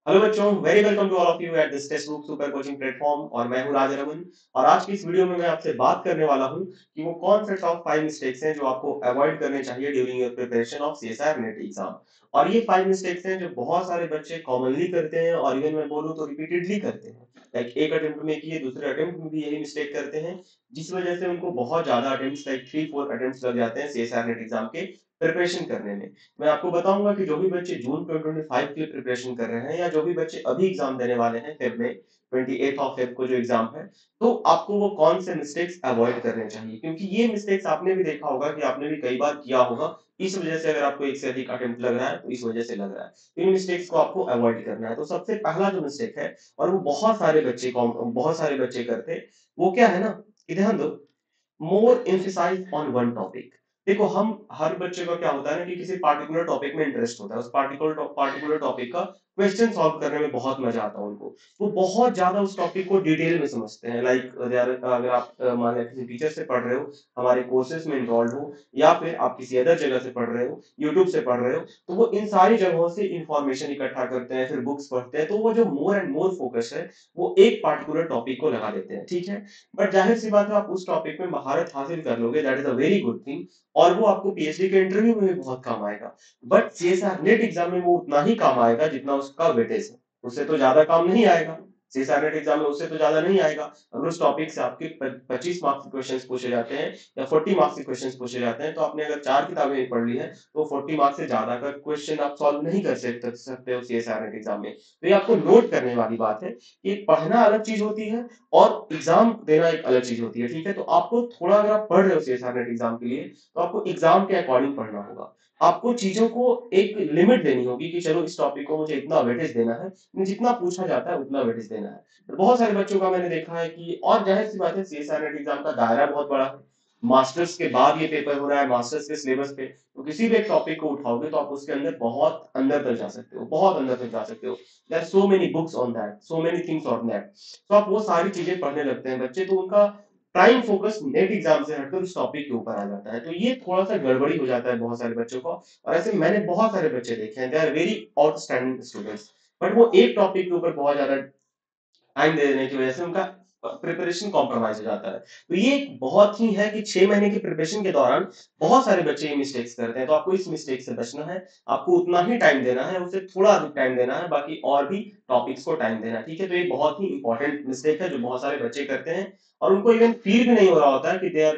Hello बच्चों, very welcome to all of you at this text book super coaching platform. और मैं हूं राज रमन। और आज की इस वीडियो में मैं आपसे बात करने वाला हूं कि वो कौन से टॉप 5 मिस्टेक्स हैं जो आपको अवॉइड करने चाहिए during your preparation of CSR net exam. और ये 5 मिस्टेक्स हैं जो बहुत सारे बच्चे कॉमनली करते हैं और इवन मैं बोलूं तो रिपीटेडली करते हैं। लाइक एक अटेम्प्ट में किए, दूसरे अटेम्प्ट में भी यही मिस्टेक करते हैं, जिस वजह से उनको बहुत ज्यादा अटेम्प्ट्स लाइक 3-4 अटेम्प्ट्स लग जाते हैं सीएसआर नेट एग्जाम के प्रिपरेशन करने में। मैं आपको बताऊंगा कि जो भी बच्चे जून 2025 की प्रिपरेशन कर रहे हैं या जो भी बच्चे अभी एग्जाम देने वाले हैं फेब में, 28 ऑफ फेब को जो एग्जाम है, तो आपको वो कौन से मिस्टेक्स अवॉइड करने चाहिए, क्योंकि ये मिस्टेक्स आपने भी देखा होगा कि आपने भी कई बार किया होगा। इस वजह से अगर आपको एक से अधिक अटेम्प्ट लग रहा है तो इस वजह से लग रहा है। तो इन मिस्टेक्स को आपको अवॉइड करना है। तो सबसे पहला जो मिस्टेक है, और वो बहुत सारे बच्चे करते हैं, वो क्या है ना कि ध्यान दो, मोर एम्फसाइज ऑन वन टॉपिक। देखो, हम हर बच्चे का क्या होता है ना कि किसी पार्टिकुलर टॉपिक में इंटरेस्ट होता है, उस पार्टिकुलर टॉपिक का क्वेश्चन सॉल्व करने में बहुत मजा आता है उनको। वो बहुत ज्यादा उस टॉपिक को डिटेल में समझते हैं। लाइक अगर आप मान लिया किसी टीचर से पढ़ रहे हो, हमारे कोर्सेज में इन्वॉल्व हो, या फिर आप किसी अदर जगह से पढ़ रहे हो, यूट्यूब से पढ़ रहे हो, तो वो इन सारी जगहों से इंफॉर्मेशन इकट्ठा करते हैं, फिर बुक्स पढ़ते हैं, तो वो जो मोर एंड मोर फोकस है वो एक पार्टिकुलर टॉपिक को लगा देते हैं। ठीक है, बट जाहिर सी बात है, आप उस टॉपिक में महारत हासिल कर लोगे, that is a very good thing, और वो आपको पीएचडी के इंटरव्यू में भी बहुत काम आएगा। बट सीएसआर नेट एग्जाम में वो उतना ही काम आएगा जितना उसका वेटेज है, उससे तो ज्यादा काम नहीं आएगा। सीएसआर नेट एग्जाम में उससे तो ज्यादा नहीं आएगा। अगर उस टॉपिक से आपके 25 मार्क्स के क्वेश्चन पूछे जाते हैं या 40 मार्क्स के क्वेश्चन पूछे जाते हैं, तो आपने अगर 4 किताबें भी पढ़ ली है तो 40 मार्क्स से ज्यादा का क्वेश्चन आप सॉल्व नहीं कर सकते हो सीएसआर नेट एग्जाम में। तो ये आपको नोट करने वाली बात है कि पढ़ना अलग चीज होती है और एग्जाम देना एक अलग चीज होती है। ठीक है, तो आपको थोड़ा, अगर आप पढ़ रहे हो सीएसआर नेट एग्जाम के लिए, तो आपको एग्जाम के अकॉर्डिंग पढ़ना होगा। आपको चीजों को एक लिमिट देनी होगी कि चलो इस टॉपिक को मुझे इतना वेटेज देना है, जितना पूछा जाता है उतना वेटेज देना है। तो बहुत सारे बच्चों का मैंने देखा है कि, और जाहिर सी बात है सीएसआर नेट एग्जाम का दायरा बहुत बड़ा है। मास्टर्स के बाद ये पेपर हो रहा है, मास्टर्स के सिलेबस पे, तो किसी भी एक टॉपिक को उठाओगे तो आप उसके अंदर बहुत अंदर तक जा सकते हो, बहुत अंदर तक जा सकते हो। There are so many books on that, so many things on that. तो आप वो सारी चीजें पढ़ने लगते हैं बच्चे, तो उनका प्राइम फोकस नेट एग्जाम से हटकर उस टॉपिक के ऊपर आ जाता है। तो ये थोड़ा सा गड़बड़ी हो जाता है बहुत सारे बच्चों को। और ऐसे मैंने बहुत सारे बच्चे देखे हैं, they are very outstanding students, but वो एक टॉपिक के ऊपर बहुत ज्यादा टाइम दे देने की वजह से उनका प्रिपरेशन कॉम्प्रोमाइज हो जाता है। तो ये एक बहुत ही है कि 6 महीने की प्रिपरेशन के दौरान बहुत सारे बच्चे ये मिस्टेक्स करते हैं। तो आपको इस मिस्टेक से बचना है। आपको उतना ही टाइम देना है, उससे थोड़ा अधिक टाइम देना है, बाकी और भी टॉपिक्स को टाइम देना है। ठीक है, तो ये बहुत ही इंपॉर्टेंट मिस्टेक है जो बहुत सारे बच्चे करते हैं, और उनको इवन फील भी नहीं हो रहा होता है कि they are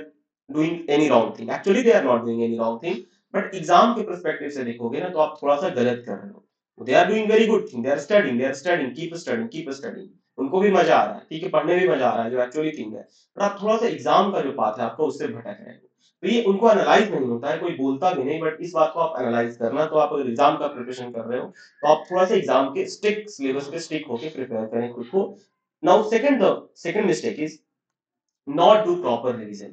doing any wrong thing. Actually they are not doing any wrong thing, but exam के पर्सपेक्टिव से देखोगे ना तो आप थोड़ा सा गलत कर रहे हो। They are doing very good thing, they are studying, keep studying, उनको भी मजा आ रहा है। ठीक है, पढ़ने में भी मजा आ रहा है, जो एक्चुअली थिंग है। पर आप थोड़ा सा एग्जाम का जो पाथ है आपको उससे भटक रहे हो। तो ये उनको एनालाइज नहीं होता है, कोई बोलता भी नहीं, बट इस बात को आप एनालाइज करना। तो आप अगर एग्जाम का प्रिपरेशन कर रहे हो तो आप थोड़ा सा एग्जाम के स्टिक सिलेबस पे स्टिक होकर प्रिपेयर करें खुद को। Now second mistake is not do proper revision.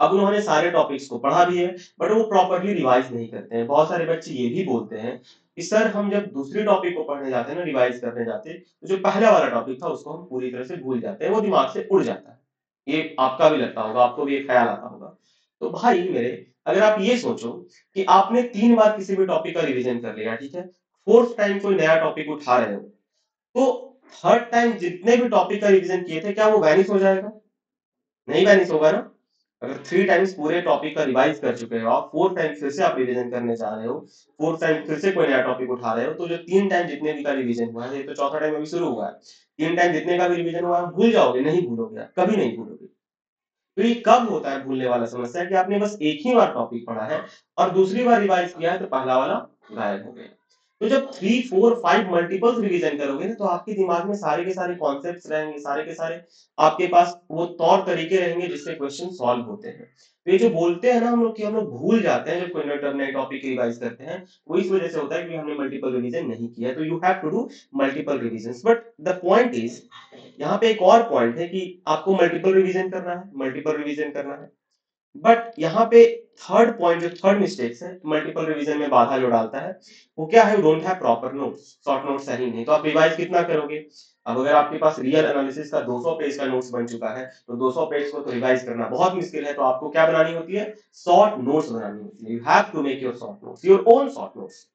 अब उन्होंने सारे टॉपिक्स को पढ़ा भी है, बट वो प्रॉपरली रिवाइज नहीं करते हैं। बहुत सारे बच्चे ये भी बोलते हैं कि सर, हम जब दूसरे टॉपिक को पढ़ने जाते हैं ना, रिवाइज करने जाते हैं, तो जो पहला वाला टॉपिक था उसको हम पूरी तरह से भूल जाते हैं, वो दिमाग से उड़ जाता है। ये आपका भी लगता होगा, आपको भी ये ख्याल आता होगा। तो भाई मेरे, अगर आप ये सोचो कि आपने 3 बार किसी भी टॉपिक का रिवीजन कर लिया, ठीक है, फोर्थ टाइम कोई नया टॉपिक उठा रहे हो, तो थर्ड टाइम जितने भी टॉपिक का रिवीजन किए थे, क्या वो वैनिश हो जाएगा? नहीं वैनिश होगा ना। अगर 3 टाइम्स पूरे टॉपिक का रिवाइज कर चुके हो, आप फोर्थ टाइम फिर से आप रिवीजन करने जा रहे हो, फोर्थ टाइम फिर से कोई नया टॉपिक उठा रहे हो, तो जो 3 टाइम जितने भी का रिवीजन हुआ है, ये तो चौथा टाइम अभी शुरू हुआ है, 3 टाइम जितने का भी रिवीजन हुआ है भूल जाओगे, नहीं भूलोगे आप, कभी नहीं भूलोगे। तो ये कब होता है भूलने वाला समस्या, कि आपने बस एक ही बार टॉपिक पढ़ा है और दूसरी बार रिवाइज किया है तो पहला वाला गायब हो गया। तो जब 3, 4, 5 मल्टीपल्स रिवीजन करोगे ना, तो आपके दिमाग में सारे के सारे कॉन्सेप्ट्स रहेंगे, सारे के सारे आपके पास वो तौर तरीके रहेंगे जिससे क्वेश्चन सॉल्व होते हैं। तो ये जो बोलते हैं ना हम लोग कि हम लोग भूल जाते हैं जब कोई नए टॉपिक रिवाइज करते हैं, वो इस वजह से होता है कि हमने मल्टीपल रिवीजन नहीं किया है। तो you have to do multiple revision, but the point is, यहाँ पे एक और पॉइंट है कि आपको मल्टीपल रिवीजन करना है, मल्टीपल रिवीजन करना है, बट यहाँ पे थर्ड पॉइंट, जो थर्ड मिस्टेक्स है मल्टीपल रिवीजन में बाधा जो डालता है, वो क्या है? Don't have proper notes, short notes सही नहीं, तो आप रिवाइज कितना करोगे? अब अगर आपके पास रियल एनालिसिस का 200 पेज का नोट्स बन चुका है, तो 200 पेज को तो रिवाइज करना बहुत मुश्किल है। तो आपको क्या बनानी होती है? शॉर्ट नोट्स बनानी होती है। You have to make your short notes, your own short notes,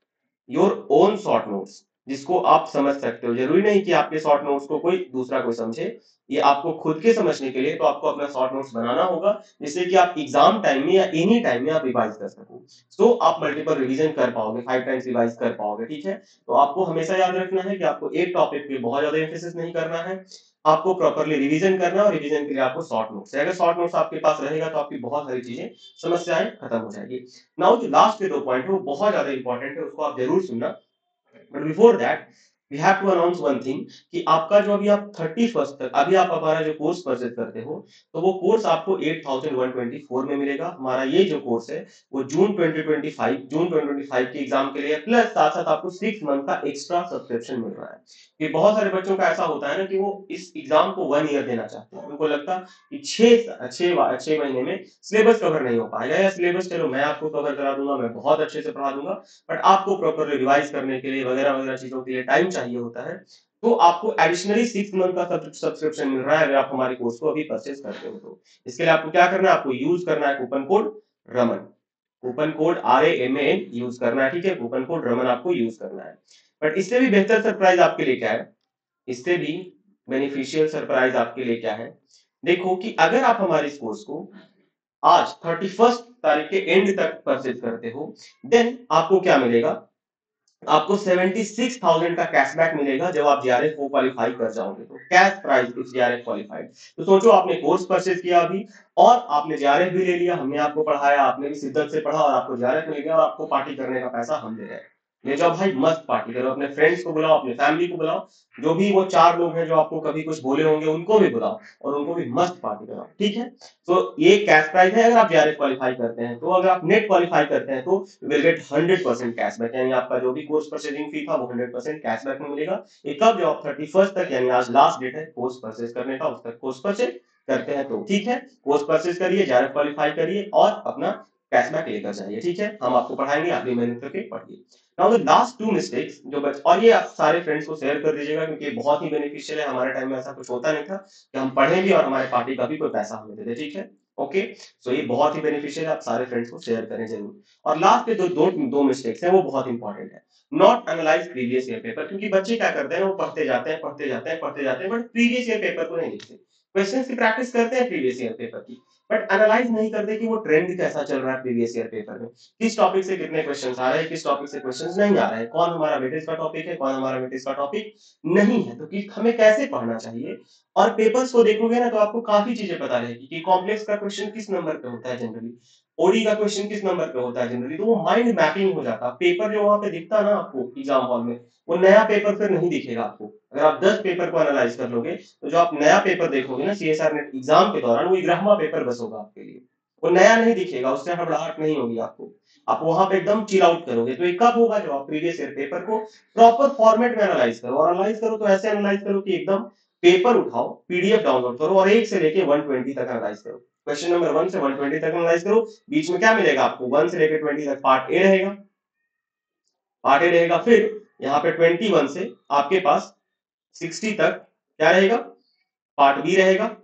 your own short notes, जिसको आप समझ सकते हो। ज़रूरी नहीं कि आपके शॉर्ट नोट्स को कोई दूसरा कोई समझे। ये आपको खुद के समझने के लिए तो आपको अपना शॉर्ट नोट्स बनाना होगा, जिससे कि आप एग्ज़ाम टाइम में या एनी टाइम में आप रिवाइज़ कर सको। सो आप मल्टीपल रिवीजन कर पाओगे, 5 टाइम्स रिवाइज़ कर पाओगे, ठीक है? तो आपको हमेशा याद रखना है कि आपको एक टॉपिक पे बहुत ज़्यादा एम्फेसिस नहीं करना है। आपको प्रॉपर्ली रिवीजन करना है और रिवीजन के लिए आपको शॉर्ट नोट्स है। अगर शॉर्ट नोट्स आपके पास रहेगा तो आपकी बहुत सारी चीज़ें, समस्याएँ खत्म हो जाएगी। नाउ जो लास्ट के 2 पॉइंट है वो बहुत ज़्यादा इंपॉर्टेंट है, उसको आप ज़रूर सुनना। But before that we have to announce one thing कि आपका जो अभी आप 31st तक अभी आप हमारा जो कोर्स परचेज करते हो, तो वो कोर्स आपको 8124 में मिलेगा। हमारा ये जो कोर्स है वो जून 2025 के एग्जाम के लिए प्लस साथ साथ आपको 6 मंथ का एक्स्ट्रा सब्सक्रिप्शन मिल रहा है। कि बहुत सारे बच्चों का ऐसा होता है ना कि वो इस एग्जाम को 1 ईयर देना चाहते हैं। उनको लगता है कि 6 महीने में सिलेबस कवर नहीं हो पाएगा, या सिलेबस चलो मैं आपको कवर करा दूंगा, मैं बहुत अच्छे से पढ़ा दूंगा, बट आपको प्रॉपर्ली रिवाइज करने के लिए वगैरह-वगैरह चीज़ों के लिए टाइम चाहिए होता है। तो आपको एडिशनली 6 मंथ का सब्सक्रिप्शन मिल रहा है अगर आप हमारे कोर्स को अभी परचेज़ करते हो तो। इसके लिए आपको क्या करना है, आपको यूज़ करना है coupon code Raman. Coupon code RAMAN use करना है, ठीक है? कूपन कोड रमन आपको यूज़ करना है। बट इससे भी बेहतर सरप्राइज़ आपके लिए क्या है? इससे भी बेनिफिशियल सरप्राइज़ आपके लिए क्या है? देखो कि अगर आप हमारे इस कोर्स को आज 31st तारीख के एंड तक परचेज़ करते हो, देन आपको क्या मिलेगा? आपको 76,000 का कैशबैक मिलेगा जब आप जेआरएफ को क्वालीफाई कर जाओगे तो। Cash price if JRF qualified. तो सोचो आपने कोर्स परचेज किया अभी और आपने जेआरएफ भी ले लिया, हमने आपको पढ़ाया, आपने भी शिद्दत से पढ़ा और आपको जेआरएफ मिल गया और आपको पार्टी करने का पैसा हम दे रहे हैं। ले जाओ भाई, मस्त पार्टी करो, अपने फ्रेंड्स को बुलाओ, अपनी फैमिली को बुलाओ, जो भी वो 4 लोग हैं जो आपको कभी कुछ बोले होंगे उनको भी बुलाओ और उनको भी मस्त पार्टी कराओ, ठीक है? तो ये कैश प्राइस है अगर आप जेआरएफ क्वालीफाई करते हैं। तो अगर आप नेट क्वालीफाई करते हैं तो यू विल गेट 100% कैशबैक, यानी आपका जो भी कोर्स परचेजिंग फी था वो 100% कैशबैक में मिलेगा। ये कब, जब आप 31st तक यानी आज लास्ट डेट है कोर्स परचेज करने का, उस तक कोर्स परचेज करते हैं तो ठीक है। कोर्स परचेज करिए, जेआरएफ क्वालीफाई करिए और अपना कैशबैक लेकर जाइए, ठीक है? हम आपको पढ़ाएंगे, आप भी मेहनत करके पढ़िए। नाउ द लास्ट 2 मिस्टेक्स जो बच, और ये आप सारे फ्रेंड्स को शेयर कर दीजिएगा क्योंकि ये बहुत ही बेनिफिशियल है। हमारे टाइम में ऐसा कुछ होता नहीं था कि हम पढ़ें भी और हमारे पार्टी का भी कोई पैसा हमें दे दे, ठीक है? ओके, सो ये बहुत ही बेनिफिशियल है, आप सारे फ्रेंड्स को शेयर करें जरूर। और लास्ट पे दो मिस्टेक्स हैं वो बहुत इंपॉर्टेंट है। Not analyse previous year paper, क्योंकि बच्चे क्या करते हैं वो पढ़ते जाते हैं पढ़ते जाते हैं पढ़ते जाते हैं बट प्रीवियस ईयर पेपर को नहीं लिखते। क्वेश्चंस की प्रैक्टिस करते हैं प्रीवियस ईयर पेपर की, बट एनालाइज नहीं करते कि वो ट्रेंड कैसा चल रहा है प्रीवियस ईयर पेपर में। किस टॉपिक से कितने क्वेश्चंस आ रहे हैं, किस टॉपिक से क्वेश्चंस नहीं आ रहे हैं, कौन हमारा वेटेज का टॉपिक है, कौन हमारा वेटेज का टॉपिक नहीं है, तो कि हमें कैसे पढ़ना चाहिए। और पेपर्स को देखोगे ना तो आपको काफी चीजें पता रहेगी कि कॉम्प्लेक्स का क्वेश्चन किस नंबर पे होता है जनरली, ओडी का क्वेश्चन किस नंबर पे होता है जनरली, तो वो माइंड मैपिंग हो जाता है। पेपर जो वहां पे दिखता है ना आपको एग्जाम हॉल में, वो नया पेपर फिर नहीं दिखेगा आपको। अगर आप 10 पेपर को एनालाइज कर लोगे तो जो आप नया पेपर देखोगे ना सीएसआर नेट एग्जाम के दौरान, वो 11वां पेपर बस होगा आपके लिए। वो नया नहीं दिखेगा, उससे हड़बड़ाहट नहीं होगी आपको। आप वहां पे एकदम चिल आउट करोगे। तो ये कब होगा, जब आप प्रीवियस ईयर पेपर को प्रॉपर फॉर्मेट में एनालाइज करो। और एनालाइज करो तो ऐसे एनालाइज करो कि एकदम पेपर उठाओ, पीडीएफ डाउनलोड करो और 1 से लेके 120 तक एनालाइज करो। क्वेश्चन नंबर 1 से 120 तक एनालाइज करो। बीच में क्या मिलेगा आपको, 1 से लेके 20 तक पार्ट ए रहेगा, पार्ट ए रहेगा। फिर यहाँ पे 21 से आपके पास 60 तक क्या रहेगा, पार्ट बी रहेगा।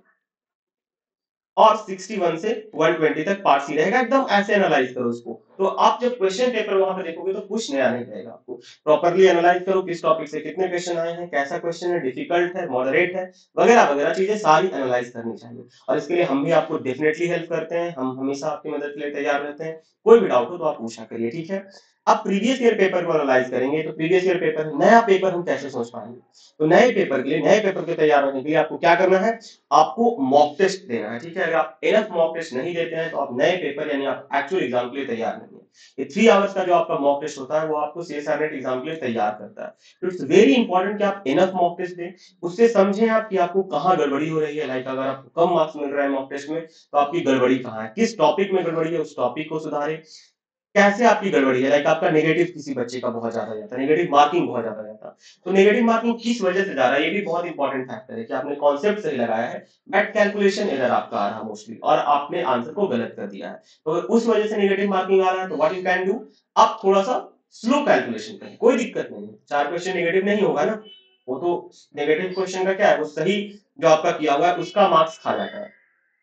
और 61 से 120 तक पार्ट सी रहेगा। एकदम ऐसे एनालाइज करो उसको। तो आप जब क्वेश्चन पेपर वहां पे देखोगे तो कुछ नया नहीं रहेगा आपको। प्रॉपर्ली एनालाइज करो किस टॉपिक से कितने क्वेश्चन आए हैं, कैसा क्वेश्चन है, डिफिकल्ट है, मॉडरेट है, वगैरह वगैरह चीजें सारी एनालाइज करनी चाहिए। और इसके लिए हम भी आपको डेफिनेटली हेल्प करते हैं, हम हमेशा आपकी मदद के लिए तैयार रहते हैं। कोई भी डाउट हो तो आप पूछा करिए, ठीक है? अब प्रीवियस ईयर पेपर को एनालाइज करेंगे तो प्रीवियस ईयर पेपर, नया पेपर हम कैसे सोच पाएंगे। तो नए पेपर के लिए, नए पेपर के तैयार होने के लिए आपको क्या करना है, आपको मॉक टेस्ट देना है, ठीक है? अगर आप इनफ मॉक टेस्ट नहीं देते हैं तो आप नए पेपर यानी आप एक्चुअल एग्जाम के लिए तैयार नहीं है। ये 3 आवर्स का जो आपका मॉक टेस्ट होता है वो आपको सीएसआर नेट एग्जाम के लिए तैयार करता है। तो इट्स वेरी इंपॉर्टेंट कि आप इनफ मॉक टेस्ट दें। उससे समझें आप कि आपको कहाँ गड़बड़ी हो रही है। लाइक अगर आपको कम मार्क्स मिल रहा है मॉक टेस्ट में तो आपकी गड़बड़ी कहाँ है, किस टॉपिक में गड़बड़ी है, उस टॉपिक को सुधारें। कैसे आपकी गड़बड़ी है, लाइक आपका नेगेटिव किसी बच्चे का बहुत ज्यादा जाता है, नेगेटिव मार्किंग बहुत ज्यादा जाता है, तो नेगेटिव मार्किंग किस वजह से जा रहा है, ये भी बहुत इंपॉर्टेंट फैक्टर है कि आपने कॉन्सेप्ट सही लगाया है, बट कैलकुलेशन एरर आपका आ रहा है मोस्टली और आपने आंसर को गलत कर दिया है। तो अगर उस वजह से नेगेटिव मार्किंग आ रहा है तो व्हाट यू कैन डू, आप थोड़ा सा स्लो कैलकुलेशन करें, कोई दिक्कत नहीं है। 4 क्वेश्चन नेगेटिव नहीं होगा ना, वो तो नेगेटिव क्वेश्चन का क्या है, वो सही जो आपका किया हुआ है उसका मार्क्स खा जाता है।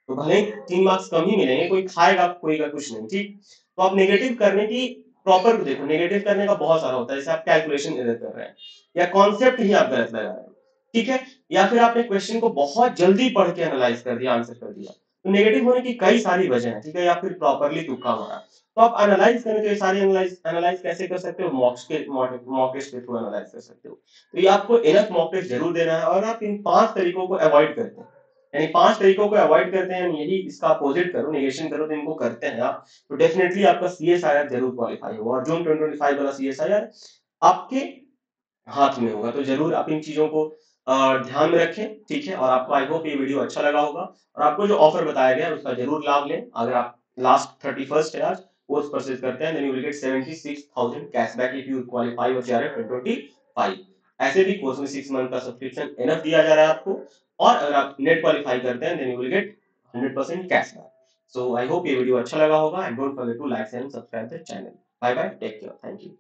तो भले ही 3 मार्क्स कम ही मिलेंगे, कोई खाएगा कोई का कुछ नहीं, ठीक। तो आप नेगेटिव करने की प्रॉपर देखो, नेगेटिव करने का बहुत सारा होता है, जैसे आप कैलकुलेशन एरर कर रहे हैं या कॉन्सेप्ट ही आप गलत लगा रहे हैं, ठीक है? या फिर आपने क्वेश्चन को बहुत जल्दी पढ़ के एनालाइज कर दिया, आंसर कर दिया। तो नेगेटिव होने की कई सारी वजह है, ठीक है? या फिर प्रॉपरली तुक्का मारा। तो आप एनालाइज करें तो ये सारी एनालाइज एनालाइज कैसे कर सकते हो? मॉक टेस्ट के थ्रू एनालाइज कर सकते हो। तो ये आपको इनफ मॉक टेस्ट जरूर देना है, और आप इन 5 तरीकों को अवॉइड करते हैं, यानी 5 तरीकों को अवॉइड करते हैं, यही इसका अपोजिट करो, नेगेशन करो, तो इनको करते हैं आप, तो डेफिनेटली आपका सीएसआईआर जरूर क्वालिफाई होगा, और जून 2025 वाला सीएसआईआर आपके हाथ में होगा। तो जरूर आप इन चीजों को ध्यान में रखें, ठीक है? और आपको आई होप ये वीडियो अच्छा लगा होगा, और आपको जो ऑफर बताया गया है उसका जरूर लाभ लें। अगर आप लास्ट 31st है आज, कोर्स परचेज करते हैं, then you will get 76,000 cashback if you qualify और जेआरएफ 2025। ऐसे भी कोर्स में 6 मंथ का सब्सक्रिप्शन इनफ दिया जा रहा है आपको, और अगर आप नेट क्वालिफाई करते हैं, then you will get 100% cashback. So I hope ये वीडियो अच्छा लगा होगा, and don't forget to like and subscribe the channel. Bye bye, take care, thank you.